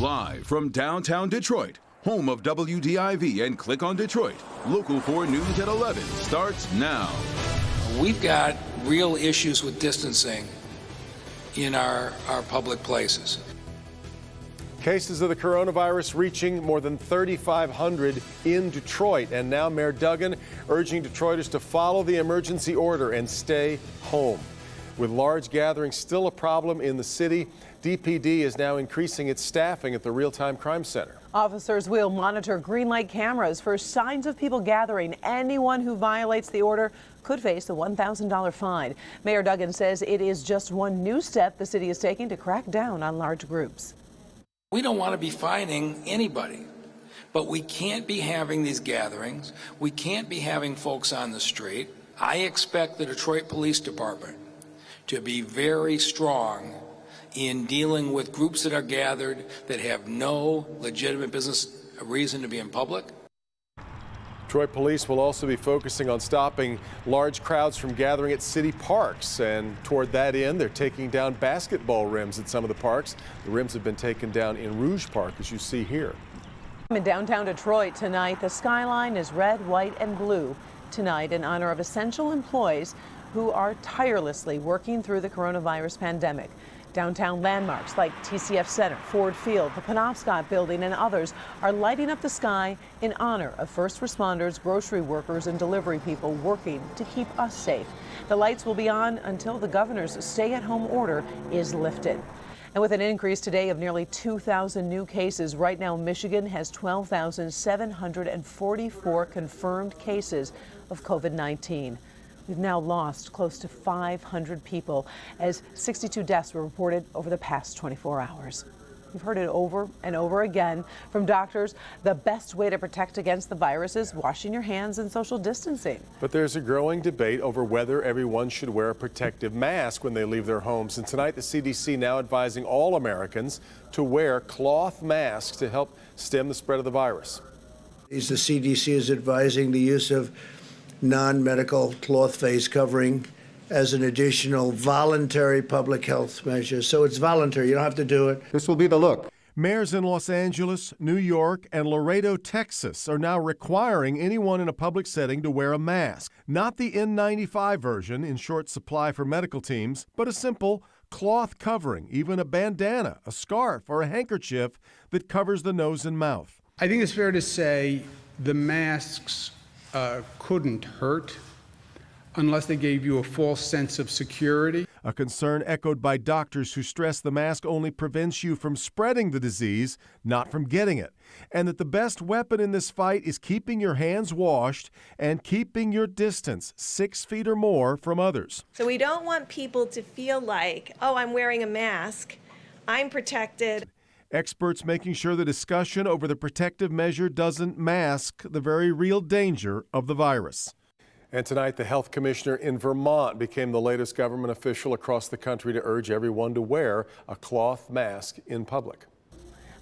Live from downtown Detroit, home of WDIV and Click on Detroit, Local 4 News at 11 starts now. We've got real issues with distancing in our public places. Cases of the coronavirus reaching more than 3,500 in Detroit. And now Mayor Duggan urging Detroiters to follow the emergency order and stay home. With large gatherings still a problem in the city, DPD is now increasing its staffing at the Real-Time Crime Center. Officers will monitor green light cameras for signs of people gathering. Anyone who violates the order could face a $1,000 fine. Mayor Duggan says it is just one new step the city is taking to crack down on large groups. We don't want to be fining anybody, but we can't be having these gatherings. We can't be having folks on the street. I expect the Detroit Police Department to be very strong in dealing with groups that are gathered that have no legitimate business reason to be in public. Detroit police will also be focusing on stopping large crowds from gathering at city parks. And toward that end, they're taking down basketball rims at some of the parks. The rims have been taken down in Rouge Park, as you see here. In downtown Detroit tonight, the skyline is red, white, and blue. Tonight, in honor of essential employees who are tirelessly working through the coronavirus pandemic. Downtown landmarks like TCF Center, Ford Field, the Penobscot Building, and others are lighting up the sky in honor of first responders, grocery workers, and delivery people working to keep us safe. The lights will be on until the governor's stay-at-home order is lifted. And with an increase today of nearly 2,000 new cases, right now Michigan has 12,744 confirmed cases of COVID-19. We've now lost close to 500 people as 62 deaths were reported over the past 24 hours. We've heard it over and over again from doctors. The best way to protect against the virus is washing your hands and social distancing. But there's a growing debate over whether everyone should wear a protective mask when they leave their homes. And tonight, the CDC now advising all Americans to wear cloth masks to help stem the spread of the virus. The CDC is advising the use of non-medical cloth face covering as an additional voluntary public health measure. So it's voluntary. You don't have to do it. This will be the look. Mayors in Los Angeles, New York, and Laredo, Texas are now requiring anyone in a public setting to wear a mask. Not the N95 version in short supply for medical teams, but a simple cloth covering, even a bandana, a scarf, or a handkerchief that covers the nose and mouth. I think it's fair to say the masks couldn't hurt unless they gave you a false sense of security. A concern echoed by doctors who stress the mask only prevents you from spreading the disease, not from getting it. And that the best weapon in this fight is keeping your hands washed and keeping your distance 6 feet or more from others. So we don't want people to feel like, oh, I'm wearing a mask, I'm protected. Experts making sure the discussion over the protective measure doesn't mask the very real danger of the virus. And tonight, the health commissioner in Vermont became the latest government official across the country to urge everyone to wear a cloth mask in public.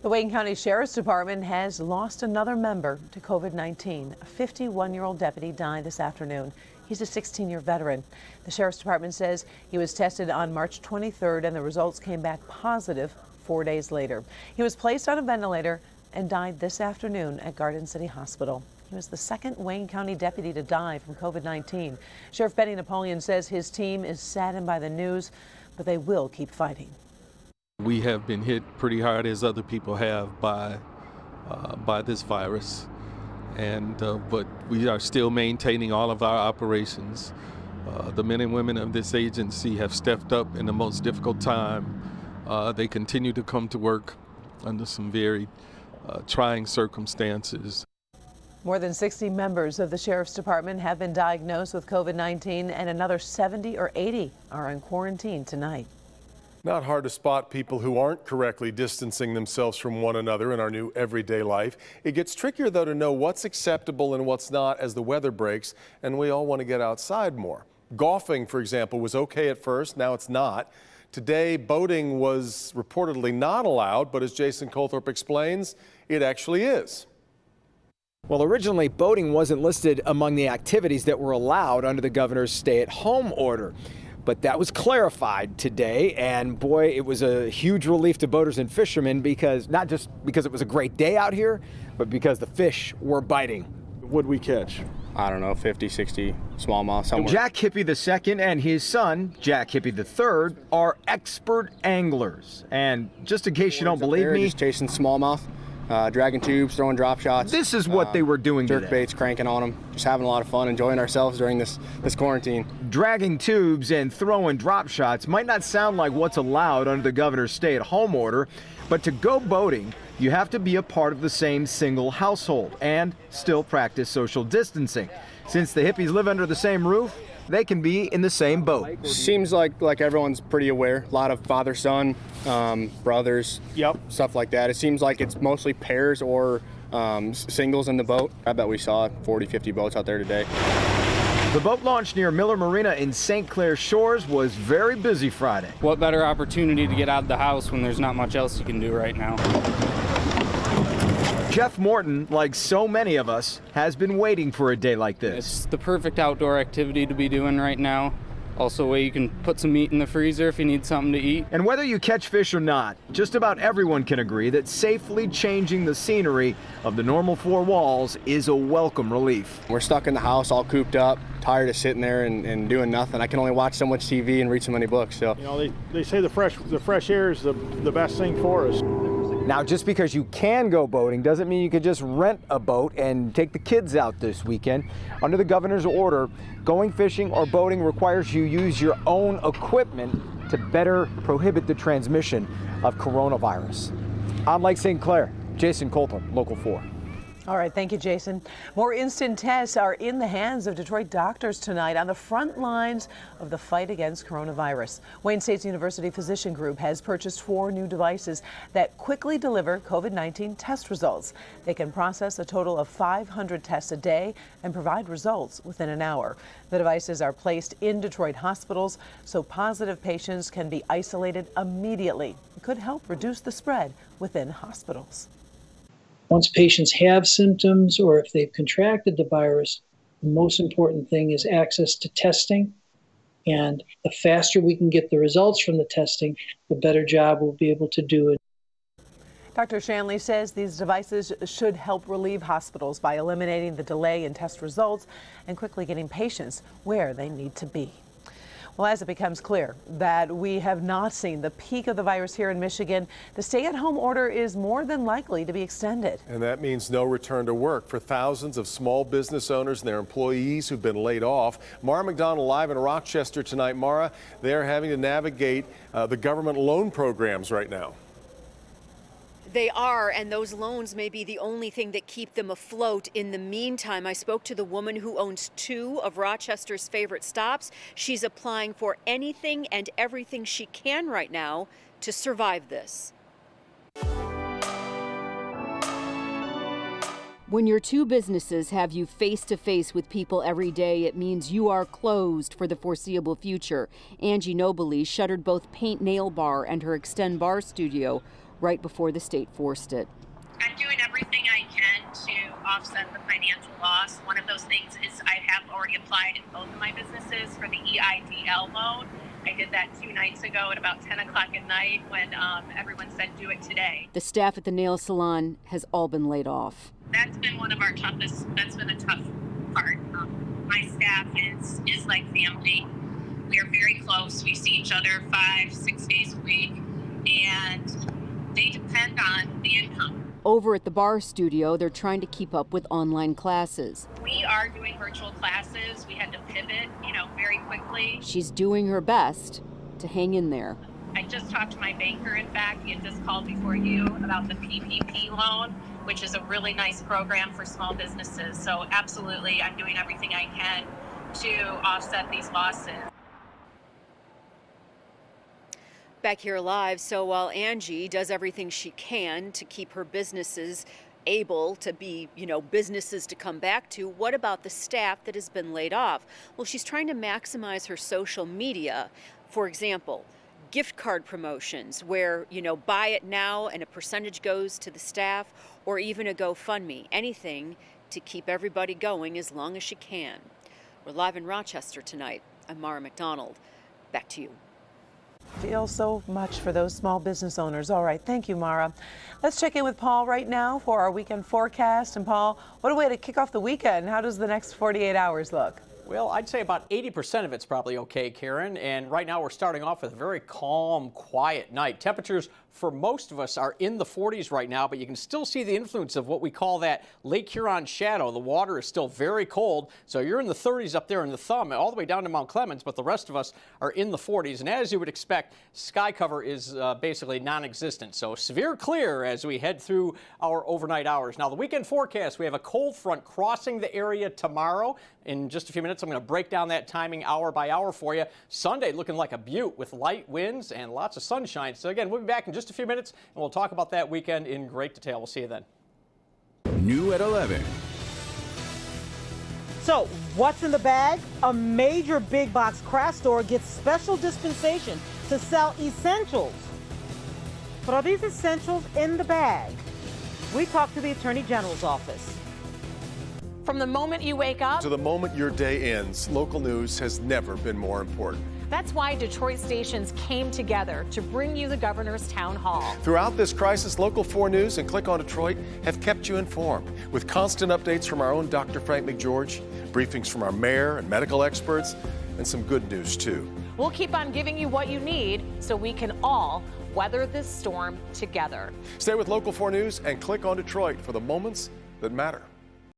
The Wayne County Sheriff's Department has lost another member to COVID-19. A 51-year-old deputy died this afternoon. He's a 16-year veteran. The Sheriff's Department says he was tested on March 23rd and the results came back positive 4 days later. He was placed on a ventilator and died this afternoon at Garden City Hospital. He was the second Wayne County deputy to die from COVID-19. Sheriff Benny Napoleon says his team is saddened by the news, but they will keep fighting. We have been hit pretty hard, as other people have, by this virus, but we are still maintaining all of our operations. The men and women of this agency have stepped up in the most difficult time. They continue to come to work under some very trying circumstances. More than 60 members of the Sheriff's Department have been diagnosed with COVID-19, and another 70 or 80 are in quarantine tonight. Not hard to spot people who aren't correctly distancing themselves from one another in our new everyday life. It gets trickier, though, to know what's acceptable and what's not as the weather breaks, and we all want to get outside more. Golfing, for example, was okay at first. Now it's not. Today, boating was reportedly not allowed, but as Jason Colthorpe explains, it actually is. Well, originally, boating wasn't listed among the activities that were allowed under the governor's stay-at-home order. but that was clarified today. And boy, it was a huge relief to boaters and fishermen, because not just because it was a great day out here, but because the fish were biting. What'd we catch? I don't know, 50, 60 smallmouth somewhere. Jack Hippie II and his son, Jack Hippie III, are expert anglers. And just in case you don't believe me, just chasing smallmouth, dragging tubes, throwing drop shots. this is what they were doing Jerk today. baits, cranking on them, just having a lot of fun, enjoying ourselves during this quarantine. Dragging tubes and throwing drop shots might not sound like what's allowed under the governor's stay-at-home order, but to go boating, you have to be a part of the same single household and still practice social distancing. Since the hippies live under the same roof, they can be in the same boat. Seems like everyone's pretty aware. A lot of father-son, brothers, stuff like that. It seems like it's mostly pairs or singles in the boat. I bet we saw 40, 50 boats out there today. The boat launch near Miller Marina in St. Clair Shores was very busy Friday. What better opportunity to get out of the house when there's not much else you can do right now? Jeff Morton, like so many of us, has been waiting for a day like this. It's the perfect outdoor activity to be doing right now. Also a way you can put some meat in the freezer if you need something to eat. And whether you catch fish or not, just about everyone can agree that safely changing the scenery of the normal four walls is a welcome relief. We're stuck in the house, all cooped up, tired of sitting there and doing nothing. I can only watch so much TV and read so many books. So you know, they say the fresh air is the best thing for us. Now, just because you can go boating doesn't mean you can just rent a boat and take the kids out this weekend. Under the governor's order, going fishing or boating requires you use your own equipment to better prohibit the transmission of coronavirus. On Lake St. Clair, Jason Coulter, Local 4. All right, thank you, Jason. More instant tests are in the hands of Detroit doctors tonight on the front lines of the fight against coronavirus. Wayne State's University Physician Group has purchased 4 new devices that quickly deliver COVID-19 test results. They can process a total of 500 tests a day and provide results within an hour. The devices are placed in Detroit hospitals so positive patients can be isolated immediately. It could help reduce the spread within hospitals. Once patients have symptoms or if they've contracted the virus, the most important thing is access to testing. And the faster we can get the results from the testing, the better job we'll be able to do it. Dr. Shanley says these devices should help relieve hospitals by eliminating the delay in test results and quickly getting patients where they need to be. Well, as it becomes clear that we have not seen the peak of the virus here in Michigan, the stay-at-home order is more than likely to be extended. And that means no return to work for thousands of small business owners and their employees who've been laid off. Mara McDonald live in Rochester tonight. Mara, they're having to navigate the government loan programs right now. They are, and those loans may be the only thing that keep them afloat. In the meantime, I spoke to the woman who owns 2 of Rochester's favorite stops. She's applying for anything and everything she can right now to survive this. When your 2 businesses have you face to face with people every day, it means you are closed for the foreseeable future. Angie Nobley shuttered both Paint Nail Bar and her Extend Bar Studio right before the state forced it. I'm doing everything I can to offset the financial loss. One of those things is I have already applied in both of my businesses for the EIDL loan. I did that 2 nights ago at about 10 o'clock at night when everyone said do it today. The staff at the nail salon has all been laid off. That's been one of our toughest, that's been a tough part. My staff is like family. We are very close. We see each other 5-6 days a week, and they depend on the income. Over at the bar studio, they're trying to keep up with online classes. We are doing virtual classes. We had to pivot, very quickly. She's doing her best to hang in there. I just talked to my banker, in fact. He had just called before you about the PPP loan, which is a really nice program for small businesses. So absolutely, I'm doing everything I can to offset these losses. Back here live, so while Angie does everything she can to keep her businesses able to be, businesses to come back to, what about the staff that has been laid off? Well, she's trying to maximize her social media. For example, gift card promotions where, buy it now and a percentage goes to the staff, or even a GoFundMe, anything to keep everybody going as long as she can. We're live in Rochester tonight. I'm Mara McDonald, Back to you. Feel so much for those small business owners. All right, thank you, Mara. Let's check in with Paul right now for our weekend forecast. And Paul, what a way to kick off the weekend. How does the next 48 hours look? Well, I'd say about 80% of it's probably okay, Karen. And right now we're starting off with a very calm, quiet night. Temperatures for most of us are in the 40s right now, but you can still see the influence of what we call that Lake Huron shadow. The water is still very cold, so you're in the 30s up there in the thumb, all the way down to Mount Clemens, but the rest of us are in the 40s. And as you would expect, sky cover is basically non-existent. So severe clear as we head through our overnight hours. Now, the weekend forecast, we have a cold front crossing the area tomorrow. In just a few minutes, I'm going to break down that timing hour by hour for you. Sunday looking like a beaut with light winds and lots of sunshine. So again, we'll be back in just a few minutes, and we'll talk about that weekend in great detail. We'll see you then. New at 11. So, what's in the bag? A major big box craft store gets special dispensation to sell essentials. But are these essentials in the bag? We talked to the Attorney General's office. From the moment you wake up to the moment your day ends, local news has never been more important. That's why Detroit stations came together to bring you the governor's town hall. Throughout this crisis, Local 4 News and Click on Detroit have kept you informed with constant updates from our own Dr. Frank McGeorge, briefings from our mayor and medical experts, and some good news, too. We'll keep on giving you what you need so we can all weather this storm together. Stay with Local 4 News and Click on Detroit for the moments that matter.